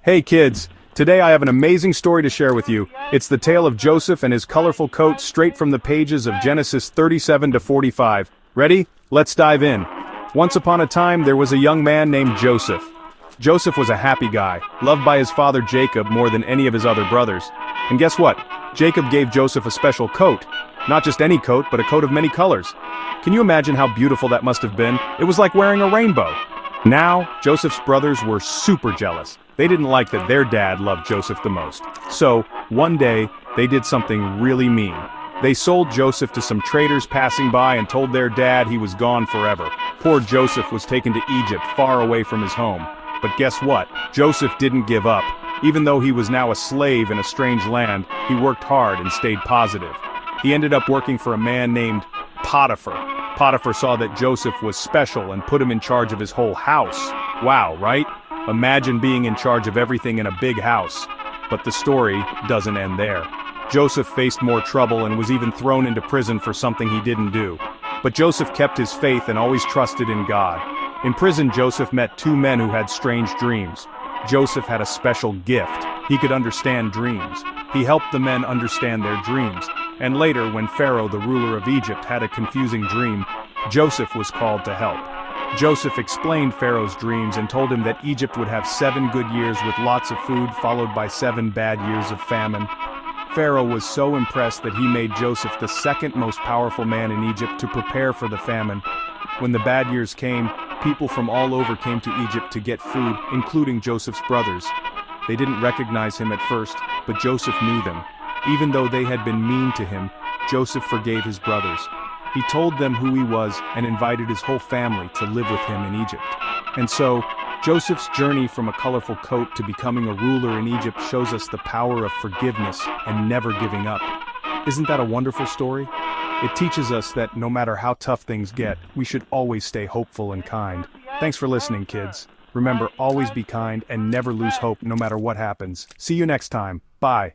Hey kids, today I have an amazing story to share with you. It's the tale of Joseph and his colorful coat straight from the pages of Genesis 37 to 45. Ready? Let's dive in. Once upon a time there was a young man named Joseph. Joseph was a happy guy, loved by his father Jacob more than any of his other brothers. And guess what? Jacob gave Joseph a special coat. Not just any coat, but a coat of many colors. Can you imagine how beautiful that must have been? It was like wearing a rainbow. Now, Joseph's brothers were super jealous. They didn't like that their dad loved Joseph the most. So, one day, they did something really mean. They sold Joseph to some traders passing by and told their dad he was gone forever. Poor Joseph was taken to Egypt, far away from his home. But guess what? Joseph didn't give up. Even though he was now a slave in a strange land, he worked hard and stayed positive. He ended up working for a man named Potiphar. Potiphar saw that Joseph was special and put him in charge of his whole house. Wow, right? Imagine being in charge of everything in a big house. But the story doesn't end there. Joseph faced more trouble and was even thrown into prison for something he didn't do. But Joseph kept his faith and always trusted in God. In prison, Joseph met two men who had strange dreams. Joseph had a special gift. He could understand dreams. He helped the men understand their dreams. And later, when Pharaoh, the ruler of Egypt, had a confusing dream, Joseph was called to help. Joseph explained Pharaoh's dreams and told him that Egypt would have 7 good years with lots of food, followed by 7 bad years of famine. Pharaoh was so impressed that he made Joseph the second most powerful man in Egypt to prepare for the famine. When the bad years came, people from all over came to Egypt to get food, including Joseph's brothers. They didn't recognize him at first, but Joseph knew them. Even though they had been mean to him, Joseph forgave his brothers. He told them who he was and invited his whole family to live with him in Egypt. And so, Joseph's journey from a colorful coat to becoming a ruler in Egypt shows us the power of forgiveness and never giving up. Isn't that a wonderful story? It teaches us that no matter how tough things get, we should always stay hopeful and kind. Thanks for listening, kids. Remember, always be kind and never lose hope no matter what happens. See you next time. Bye.